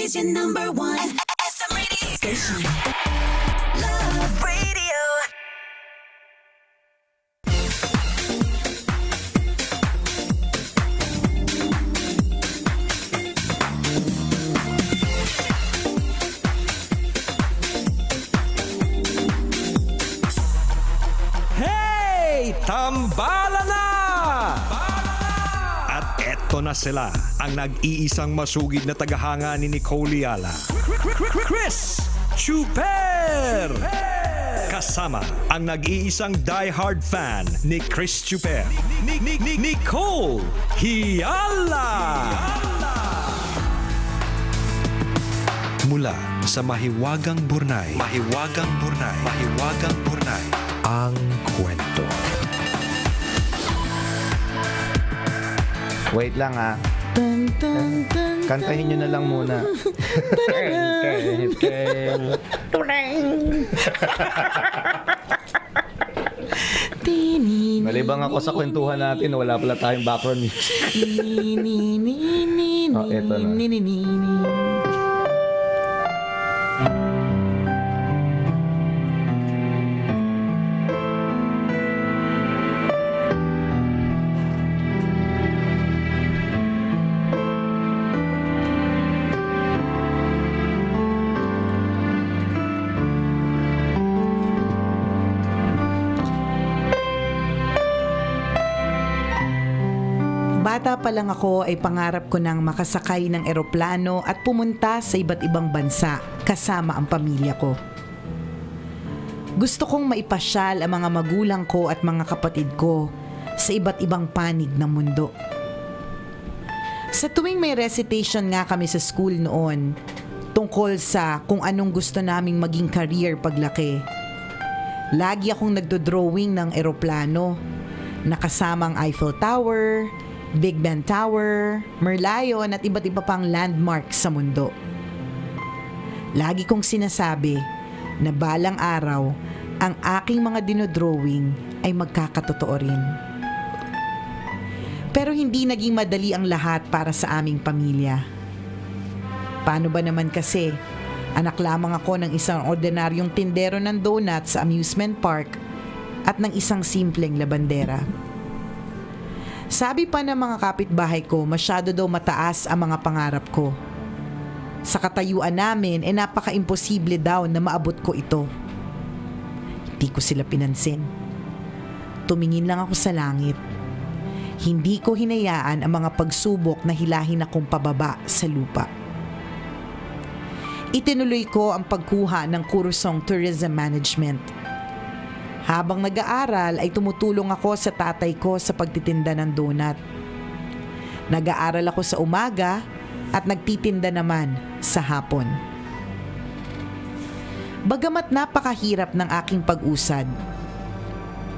is your number one SM radio station. Love Radio. Hey! Tambala na! At eto na sila, ang nag-iisang masugid na tagahanga ni Nicole Yala. Chris Chuper! Kasama ang nag-iisang die-hard fan ni Chris Chuper. Nicole Yala! Mula sa Mahiwagang Burnay, ang kwento. Wait lang Kantahin nyo na lang muna. Malibang ako sa kwentuhan natin, wala pala tayong background music. Eto na. Bata pa lang ako ay pangarap ko nang makasakay ng eroplano at pumunta sa iba't ibang bansa kasama ang pamilya ko. Gusto kong maipasyal ang mga magulang ko at mga kapatid ko sa iba't ibang panig ng mundo. Sa tuwing may recitation nga kami sa school noon tungkol sa kung anong gusto naming maging career paglaki, lagi akong nagdodrawing ng eroplano na kasama ang Eiffel Tower, Big Ben Tower, Merlion at iba't iba pang landmark sa mundo. Lagi kong sinasabi na balang araw ang aking mga dinodrawing ay magkakatotoo rin. Pero hindi naging madali ang lahat para sa aming pamilya. Paano ba naman kasi, anak lamang ako ng isang ordinaryong tindero ng donuts sa amusement park at ng isang simpleng labandera. Sabi pa ng mga kapitbahay ko, masyado daw mataas ang mga pangarap ko. Sa katayuan namin, napaka-imposible daw na maabot ko ito. Hindi ko sila pinansin. Tumingin lang ako sa langit. Hindi ko hinayaan ang mga pagsubok na hilahin akong pababa sa lupa. Itinuloy ko ang pagkuha ng kursong Tourism Management. Habang nag-aaral ay tumutulong ako sa tatay ko sa pagtitinda ng donut. Nag-aaral ako sa umaga at nagtitinda naman sa hapon. Bagamat napakahirap ng aking pag-usad,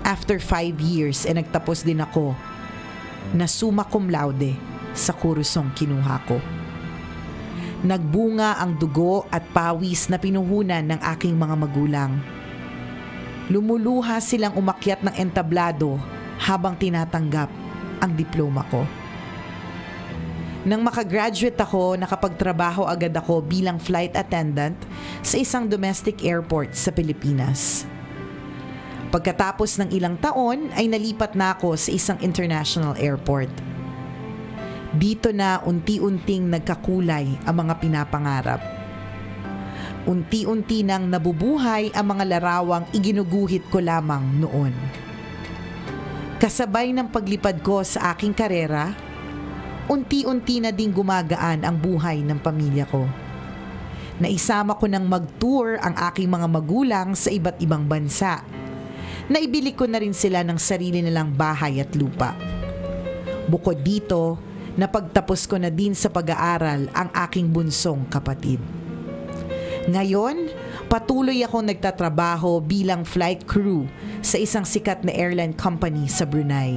after 5 years nagtapos din ako na summa cum laude sa kursong kinuha ko. Nagbunga ang dugo at pawis na pinuhunan ng aking mga magulang. Lumuluha silang umakyat ng entablado habang tinatanggap ang diploma ko. Nang makagraduate ako, nakapagtrabaho agad ako bilang flight attendant sa isang domestic airport sa Pilipinas. Pagkatapos ng ilang taon ay nalipat na ako sa isang international airport. Dito na unti-unting nagkakulay ang mga pinapangarap. Unti-unti nang nabubuhay ang mga larawang iginuguhit ko lamang noon. Kasabay ng paglipad ko sa aking karera, unti-unti na ding gumagaan ang buhay ng pamilya ko. Naisama ko ng mag-tour ang aking mga magulang sa iba't ibang bansa. Naibili ko na rin sila ng sarili nilang bahay at lupa. Bukod dito, napagtapos ko na din sa pag-aaral ang aking bunsong kapatid. Ngayon, patuloy akong nagtatrabaho bilang flight crew sa isang sikat na airline company sa Brunei.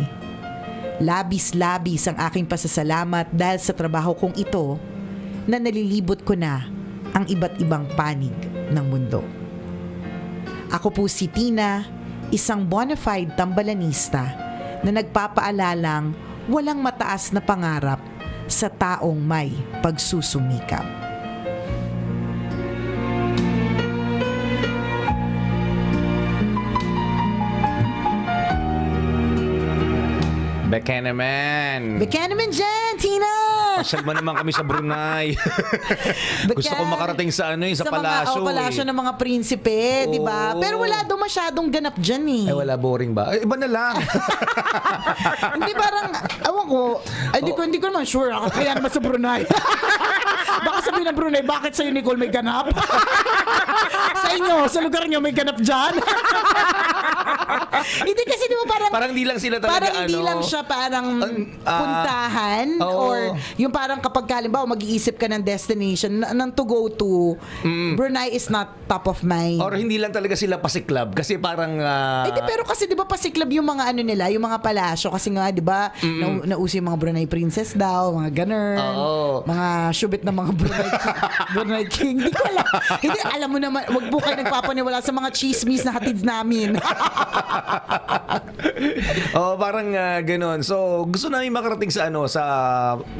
Labis-labis ang aking pasasalamat dahil sa trabaho kong ito na nalilibot ko na ang iba't ibang panig ng mundo. Ako po si Tina, isang bona fide tambalanista na nagpapaalalang walang mataas na pangarap sa taong may pagsusumikap. Beka naman. Baka naman dyan, Tina! Pasyal mo naman kami sa Brunei. Gusto ko makarating sa ano sa palasyo. Mga, palasyo ng mga prinsipe, di ba? Oo. Pero wala daw masyadong ganap dyan eh. Eh, wala, boring ba? Iba na lang. Hindi parang, awan ko, hindi ko naman sure. Kaya naman sa Brunei. Baka sabihin ng Brunei, bakit sa'yo, Nicole, may ganap? Sa inyo, sa lugar nyo, may ganap dyan? Hindi kasi di ba Parang di lang sila talaga parang hindi lang siya parang puntahan oo. or yung parang kapag halimbawa mag-iisip ka ng destination ng to go to, Brunei is not top of mind. Or hindi lang talaga sila pasiklab kasi parang Pero kasi 'di ba pasiklab yung mga ano nila, yung mga palasyo kasi nga 'di ba nauso yung mga Brunei princess daw, mga ganun. Oo. Mga syubit na mga Brunei king. Hindi ko alam. Hindi alam mo naman, wag po kayo nagpapaniwala sa mga chismis na hatid namin. oh, parang ganoon. So, gusto namin makarating sa sa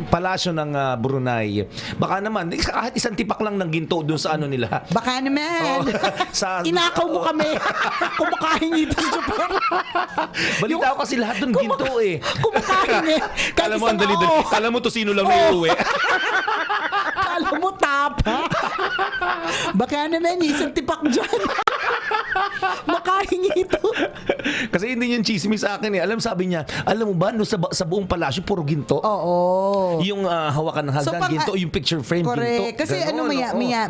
palasyo ng Brunei. Baka naman kahit isang tipak lang ng ginto doon sa ano nila. Baka naman. Inakaw mo kami. Kumakahingi ng super. Balita ko kasi lahat doon ginto eh. Kumakahingi. Kala mo ang dali-dali. Kala mo to sino lang na iuwi. Kala mo tapa. Baka naman isang tipak dyan. Makahingi ito. Kasi hindi yung chismis sa akin eh. Sabi niya, alam mo ba, no, sa buong palasyo, puro ginto. Oo. Yung hawakan ng hagdan, ginto. Yung picture frame, correct. ginto. Kasi Ganon,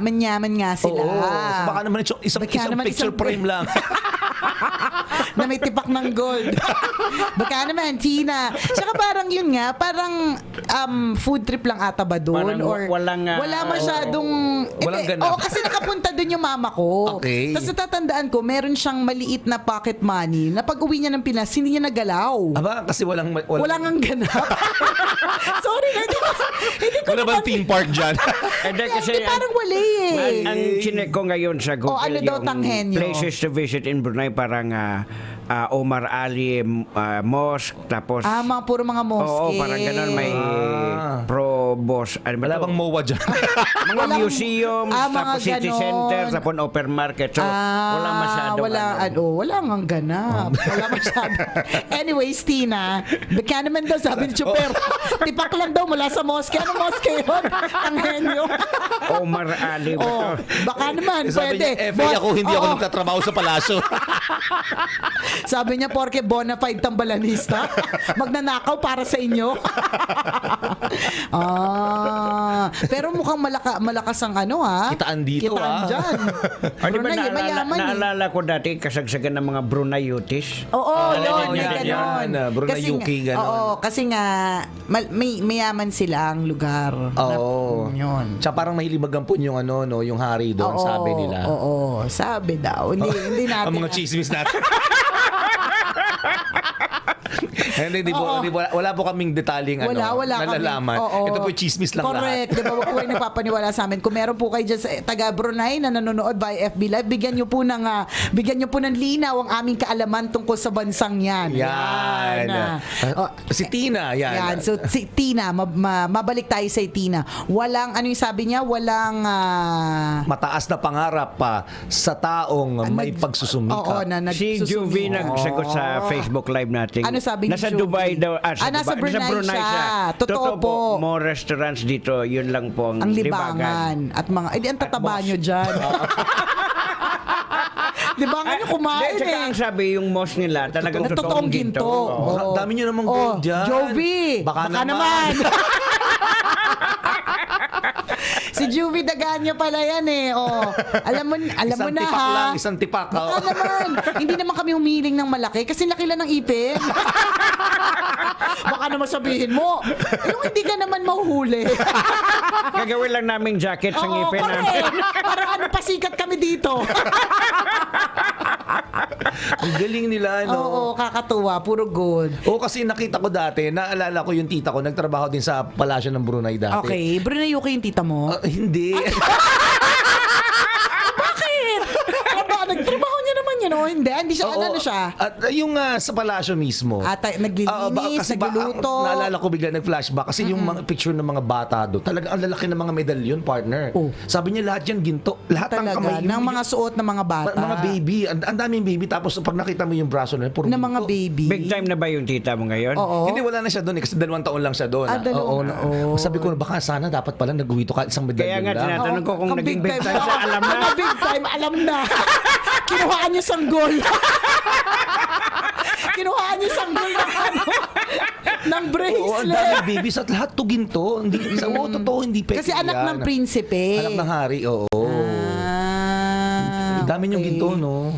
manyaman nga sila. Oo. So baka naman isang picture frame lang. Na may tipak ng gold. Baka naman, Tina. Saka parang yun nga, parang food trip lang ata ba doon? Parang Or wala masyadong... Walang ganap. Oo, kasi nakapunta doon yung mama ko. Okay. Tapos natatandaan ko, meron siyang maliit na pocket money na pag uwi niya ng Pinas, hindi niya nagalaw. Aba, kasi walang Walang ang ganap. Sorry, hindi ko wala bang theme park dyan? Hindi kasi Hindi, parang wala eh. ang chinek ko ngayon sa Google ano daw, yung Tanghenyo? places to visit in Brunei parang Omar Ali Mosque tapos Mga puro mga mosque. oo parang ganun may pro boss ano ba Wala to? bang MOA dyan? mga Walang- museums mga tapos city ganon. center tapos open market so wala masyadong Wala nga ganap. Wala masyado. Anyways, Tina, baka naman daw sabi ni Chuper, tipak lang daw mula sa mosque. Anong mosque yun? Ang henyo. Omar Ali ba Oh, to? baka naman, Sabi pwede. niya, FA ako, hindi ako Oo. nagtatrabaho sa palasyo. Sabi niya, porke bona fide tambalanista, magnanakaw para sa inyo. Pero mukhang malakas ang Kitaan dito, Kitaan dyan. Ay, di ba Brunei, mayaman eh. naalala ko dati kasagsagan ng mga Brunei Yutis. Oo, yun, yan, ganon. yan. Brunei Kasi Yuki, nga- ganon. Oo, kasi nga, mayaman sila ang lugar. Oo. Yun. Tsaka parang mahilibagan yung yung hari doon, Oo, sabi nila. Oo, sabi daw. Hindi natin. Ang mga chismis natin. Hindi wala po kaming detaling Wala nalalaman. kami. Oo. Ito po chismis lang Correct. lahat. Di ba? Huwag po kayo nagpapaniwala sa amin. Kung meron po kayo dyan sa taga Brunei na nanonood via FB Live, bigyan nyo po ng linaw ang aming kaalaman tungkol sa bansang yan. Yan. Si Tina, yan. Yan. So, si Tina, mabalik tayo sa Tina. Walang, ano yung sabi niya? Walang... Mataas na pangarap pa sa taong may pagsusumikap. Oo, na Si nagsusumikap. Juvie nagsagot sa Facebook Live natin. Ano sabi ni Nasa Juvie? Dubai daw. Nasa Brunei siya. Totoo po. More restaurants dito. Yun lang po ang Ang libangan. libangan. At mga... ang tataba boss. nyo dyan. Libangan nyo kumain Tsaka ang sabi yung mosque nila talagang Na totoong ginto. Oo. Dami nyo namang gold dyan. Jovi, Baka naman. Si Juvie Daganya pala yan eh. Alam mo Isang na tipak ha. lang, isang tipak. Baka naman. Hindi naman kami humiling ng malaki kasi laki lang ng ipin. Baka naman sabihin mo, yung hindi ka naman mahuhuli. Gagawin lang namin jacket sa ngipin namin. correct. Parang pasikat kami dito. Ang galing nila, no? Oo, kakatuwa. Puro gold. Oo, kasi nakita ko dati, naalala ko yung tita ko, nagtrabaho din sa palasyo ng Brunei dati. Okay. Brunei Yuki yung tita mo? Hindi. Bakit? Nagtrabaho niya naman yan. ano, hindi siya, ano siya? At yung sa palasyo mismo. At naglilinis, nagluluto. Naalala ko bigla nag-flashback kasi yung mga picture ng mga bata doon, talaga ang lalaki ng mga medalyon, partner. Oh. Sabi niya lahat yan ginto. Lahat ng Talaga, kamay. ng mga suot ng mga bata. Mga baby. Ang daming baby. Tapos pag nakita mo yung braso na puro ng mga ginto. baby. Big time na ba yung tita mo ngayon? Oo. Hindi, wala na siya doon. Kasi 2 taon lang siya doon. Dalawang taon. Sabi ko, baka sana dapat pala nag-uwito ka isang medalyon Kaya nga, lang. tinatanong ko kung naging big time sa alam na. Ano big time, alam na. Kinuhaan niya sanggol. Kinuhaan niya sanggol ng ano, ng Oo, ang bracelet. daming babies at lahat to ginto. Hindi, totoo, hindi peke Kasi anak yan. ng prinsipe. Anak ng hari, oo. Dami yung okay. ginto, no?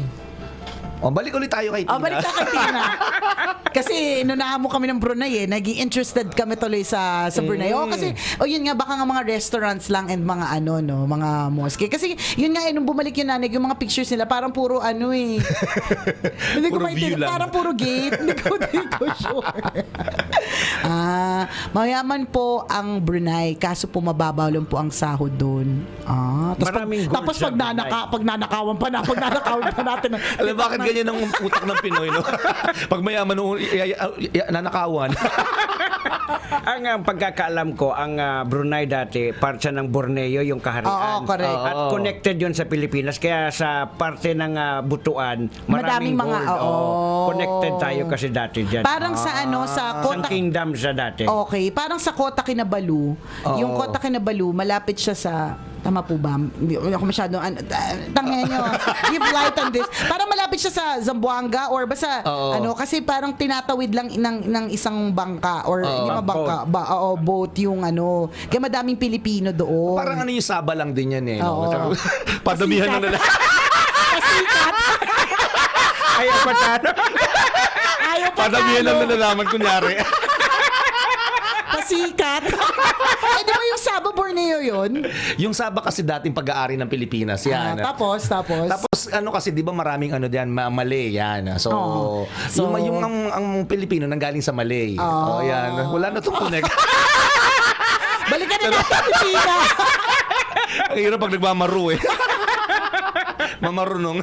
O, balik ulit tayo kay Tina. Balik ka kay Tina. Kasi inunahan mo kami ng Brunei naging interested kami tuloy sa Brunei. Kasi yun nga baka nga mga restaurants lang and mga mga mosque. Kasi yun nga nung bumalik yung nanay, yung mga pictures nila parang puro hindi ko Puro view maintindihan, lang. parang puro gate. Hindi ko sure. Mayaman po ang Brunei kaso po mababaw lang po ang sahod doon. Maraming gold tapos sa pag nanakawan pa natin. Alam bakit ganyan ang utak ng Pinoy, no? Pag mayaman, nanakawan. Ang pagkakaalam ko, ang Brunei dati, part siya ng Borneo, yung kaharian. Oo, correct. At connected yun sa Pilipinas. Kaya sa parte ng butuan, maraming Madaming mga, gold. Connected tayo kasi dati dyan. Parang sa Isang sa Kota kingdom siya dati. Okay, parang sa Kota Kinabalu. Yung Kota Kinabalu, malapit siya sa tama po ba? Hindi ako masyado tangyan nyo. Give light on this. Parang malapit siya sa Zamboanga or basta kasi parang tinatawid lang ng isang bangka or hindi bangka boat yung Kaya madaming Pilipino doon. Parang yung Saba lang din yan, eh. No? Oo. Padamihan ng lalaki. Pasikat. Ayaw pa tayo. Ayaw pa Padamihan talo. ng nalalaman, kunyari. Pasikat. Di ba yung Saba Borneo yun? Yung Saba kasi dating pag-aari ng Pilipinas, yan. Tapos? Tapos kasi 'di ba maraming diyan, Malay yan. So, So, yung ang Pilipino nanggaling sa Malay. Yan. Wala na tong connect. balikan na natin si Tina. Ang hirap pag nagmamaru eh. Mamarunong.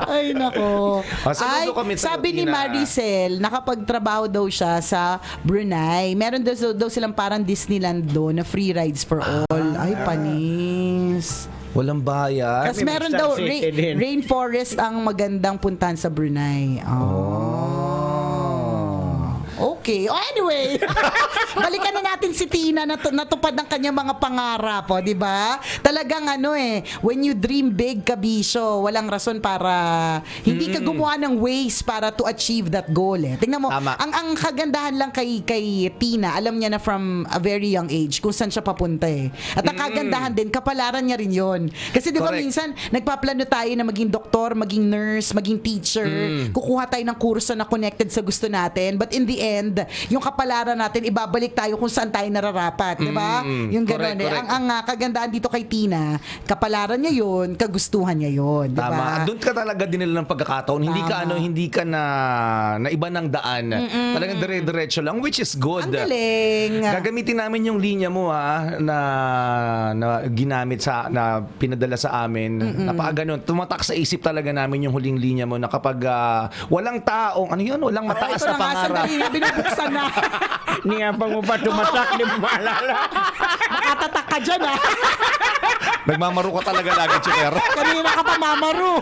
Ay, nako. Saludo kami sa sabi ni Tina. Maricel, nakapagtrabaho daw siya sa Brunei. Meron daw silang parang Disneyland doon na free rides for all. Ay, panis. Walang bayad. Tapos Kami meron mag-Star daw City din. rainforest ang magandang puntahan sa Brunei. Okay. Anyway, balikan na natin si Tina na natupad ng kanyang mga pangarap, di ba? Talagang when you dream big, kabisyo, walang rason para hindi ka gumawa ng ways para to achieve that goal. Tingnan mo, Tama. ang kagandahan lang kay Tina, alam niya na from a very young age kung saan siya papunta At ang kagandahan din, kapalaran niya rin 'yon. Kasi 'di ba Correct. minsan nagpaplano tayo na maging doktor, maging nurse, maging teacher, kukuha tayo ng kurso na connected sa gusto natin, but in the end, yung kapalaran natin ibabalik tayo kung saan tayo nararapat, 'di ba? Yung gano'n Correct. Ang kagandahan dito kay Tina, kapalaran niya 'yon, kagustuhan niya 'yon, 'di ba? Tama. Doon ka talaga dinala ng pagkakataon. Hindi ka na iba ng daan. Talagang dire-diretso lang, which is good. Ang galing. Gagamitin namin yung linya mo na ginamit na pinadala sa amin. Napakaganon. Tumatak sa isip talaga namin yung huling linya mo na kapag walang taong walang mataas Ito na na nga, pangarap. sandali na, binubuksan na. Niyapang mo pa tumatak, di mo maalala. Makatatak ka dyan, Nagmamaro ka talaga lagi, Chikero. Kanina ka pa mamaru.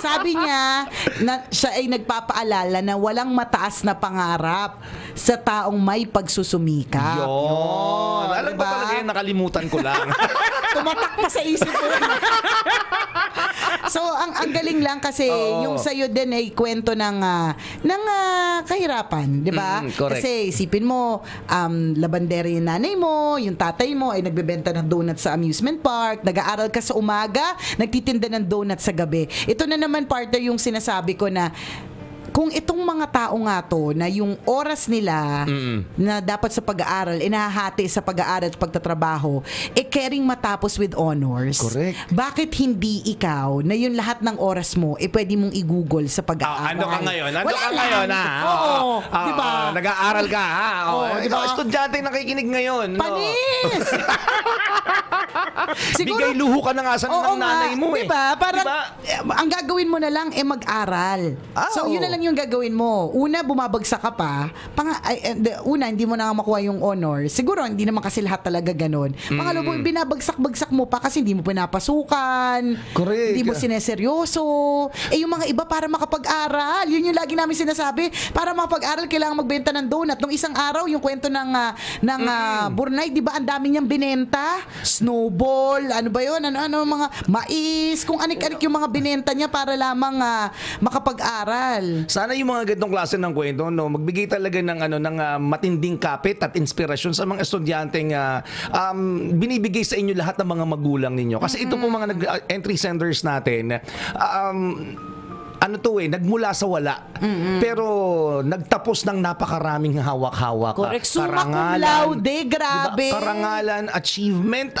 Sabi niya na siya ay nagpapaalala na walang mataas na pangarap sa taong may pagsusumikap. Yun. Alam ko diba? talaga yun, nakalimutan ko lang. Tumatak pa sa isip ko. So, ang galing lang kasi yung sa'yo din ay kwento ng kahirapan, di ba? Correct. Kasi isipin mo, labandera yung nanay mo, yung tatay mo ay nagbebenta ng donut sa amusement park, nag-aaral ka sa umaga, nagtitinda ng donut sa gabi. Ito na naman, partner, yung sinasabi ko na kung itong mga tao nga to na yung oras nila na dapat sa pag-aaral, inahati sa pag-aaral at pagtatrabaho, caring matapos with honors. Correct. Bakit hindi ikaw na yung lahat ng oras mo, pwede mong i-google sa pag-aaral? Ano ka ngayon? Wala lang. Oo. Diba? Nag-aaral ka, ha? Oo, Ikaw, diba? estudyante nakikinig ngayon. Panis! Bigay luho ka na nga sa Oo ng nanay mo eh. Diba? Parang, Diba? ang gagawin mo na lang mag-aral. So, Oo. yun na lang yung gagawin mo. Una, bumabagsak ka pa. Hindi mo na makuha yung honor. Siguro, hindi naman kasi lahat talaga ganun. Pangalawa, binabagsak-bagsak mo pa kasi hindi mo pinapasukan. Correct. Hindi mo sineseryoso. Yung mga iba para makapag-aral. Yun yung lagi namin sinasabi. Para makapag-aral, kailangan magbenta ng donut. Nung isang araw, yung kwento ng Burnay, di ba ang dami niyang binenta? Snowball, ano ba yun? Ano, mga mais, kung anik-anik yung mga binenta niya para lamang makapag-aral. Sana yung mga ganitong klase ng kwento, no, magbigay talaga ng matinding kapit at inspirasyon sa mga estudyanteng binibigay sa inyo lahat ng mga magulang ninyo. Kasi ito po mga entry senders natin, nagmula sa wala. Pero nagtapos ng napakaraming hawak-hawak. Correct. Summa cum laude, grabe. Diba? Karangalan, achievement,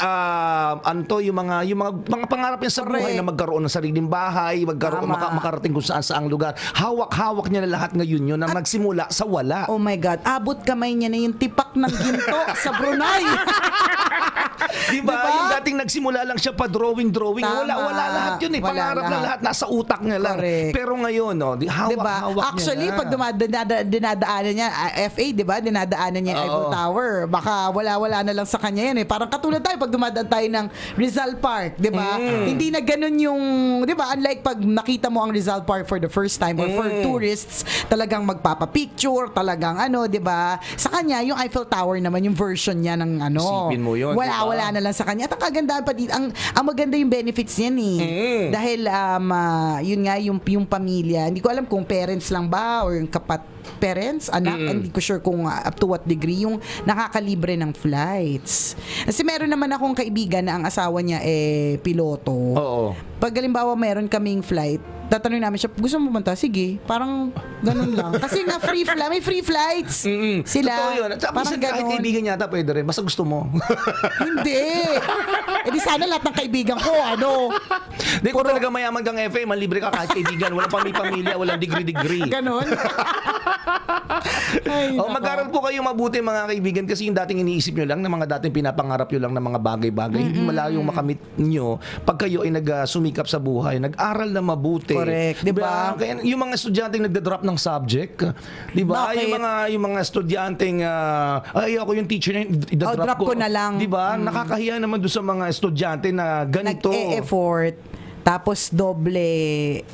yung mga pangarap niya sa buhay Correct. na magkaroon ng sariling bahay, makarating kung saan-saang lugar. Hawak-hawak niya na lahat ngayon yun na nagsimula sa wala. Oh my God, abot kamay niya na yung tipak ng ginto sa Brunei. Diba? Yung dating nagsimula lang siya pa drawing. Tama. Wala lahat yun eh. Wala Pangarap na lahat. lahat nasa utak niya lang. Correct. Pero ngayon, hawak-hawak Diba? Actually, niya na. pag dinadaanan niya, FA, diba? Dinadaanan niya yung Eiffel Tower. Baka wala na lang sa kanya yan eh. Parang katulad tayo pag dumadaan tayo ng Rizal Park, diba? Hindi na ganun yung, diba? Unlike pag nakita mo ang Rizal Park for the first time or for tourists, talagang magpapapicture, talagang diba? Sa kanya, yung Eiffel Tower naman, yung version niya ng Isipin mo yun, wala diba? na lang sa kanya. At ang kagandahan pa dito, ang maganda yung benefits niyan eh. Dahil, yun nga, yung pamilya, hindi ko alam kung parents lang ba or yung parents, anak, hindi ko sure kung up to what degree yung nakakalibre ng flights. Kasi meron naman akong kaibigan na ang asawa niya piloto. Oo. Pag halimbawa meron kaming flight, tatanungin namin siya, gusto mo pumunta? Sige, parang ganun lang. Kasi nga may free flights. Sila. Totoo yun. At Parang minsan kahit ganun. kaibigan yata pwede rin. Basta gusto mo. Hindi. Di sana lahat ng kaibigan ko, Hindi ko talaga mayaman kang FA, malibre ka kahit kaibigan. Walang pamilya, walang degree. ganon. Ay, nako. Mag-aral po kayo mabuti mga kaibigan kasi yung dating iniisip nyo lang na mga dating pinapangarap nyo lang na mga bagay-bagay, hindi malayong makamit nyo pag kayo ay sumikap sa buhay, nag-aral na mabuti. Correct, diba? Kaya yung mga estudyanteng nagda-drop ng subject, di ba? Bakit? Yung mga estudyanteng ako yung teacher na idadrop drop ko na lang. Di ba? Nakakahiya naman doon sa mga estudyante na ganito. Nag-e-effort. Tapos doble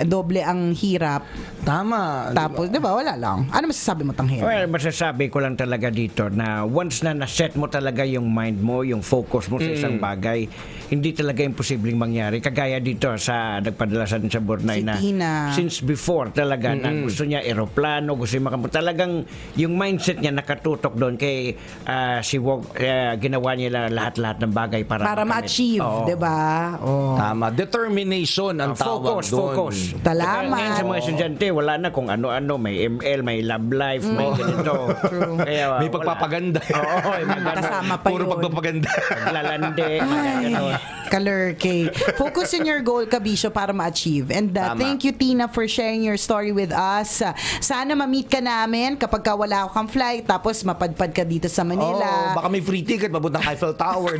ang hirap. Tama. Tapos, di ba, wala lang. Ano masasabi mo, Tanghel? Well, masasabi ko lang talaga dito na once na na-set mo talaga yung mind mo, yung focus mo sa isang bagay, hindi talaga imposibleng mangyari. Kagaya dito sa nagpadala sa Burnay Si na Tina. since before talaga na gusto niya eroplano, gusto niya talagang yung mindset niya nakatutok doon kay si Wog, ginawa niya lahat-lahat ng bagay para makamit. ma-achieve, Oo. di ba? Oh. Tama. Determination ang tawag doon. Focus. Salamat. Ngayon sa mga estudyante, wala na kung ano-ano, may ML, may love life, may ganito. Kaya, May pagpapaganda. Oo, may mga ganun. Kasama pa Puro yun. pagpapaganda. Paglalande, mga ganun. Kalurke. Focus on your goal, Kabisyo, para ma-achieve. And Tama. thank you, Tina, for sharing your story with us. Sana ma-meet ka namin kapag wala kang flight, tapos mapadpad ka dito sa Manila. Baka may free ticket papuntang Eiffel Tower.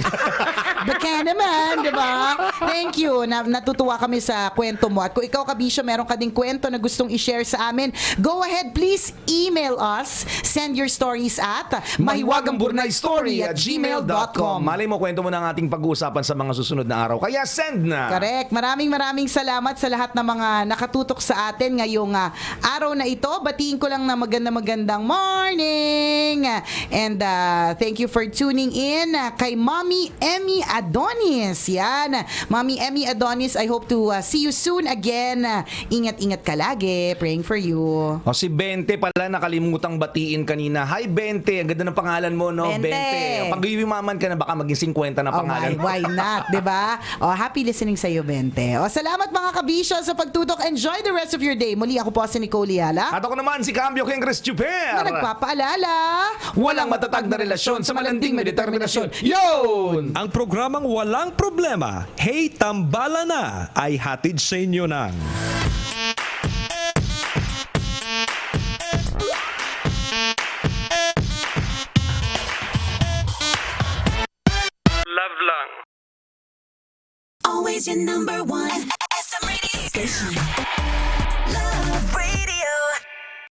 Baka naman, di ba? Thank you. Natutuwa kami sa kwento mo. At kung ikaw, Kabisyo, meron ka ding kwento na gustong i-share sa amin, go ahead, please email us. Send your stories at mahiwagangburnaystory@gmail.com. Malay mo, kwento mo na ang ating pag-uusapan sa mga susunod na araw. Kaya send na! Correct. Maraming salamat sa lahat ng mga nakatutok sa atin ngayong araw na ito. Batiin ko lang na magandang morning. And thank you for tuning in kay Mommy Emmy Adonis. Yan. Mommy Emmy Adonis, I hope to see you soon again. Ingat-ingat ka lagi. Praying for you. O si Bente pala, nakalimutang batiin kanina. Hi Bente, ang ganda ng pangalan mo, no? Bente. Pag yumaman ka na, baka maging 50 na pangalan. Why not, di ba? Happy listening sa iyo, Bente. Salamat mga kabisyo sa pagtutok. Enjoy the rest of your day. Muli ako po si Nicole Yala. At ako naman, si Cambio King Chris Chuper. Na nagpapaalala, Walang matatag na relasyon sa malanding may determinasyon. Yun! Ang programang Walang Problema, Hey Tambala Na, ay hatid sa inyo ng Always your number one. SM Radio Station.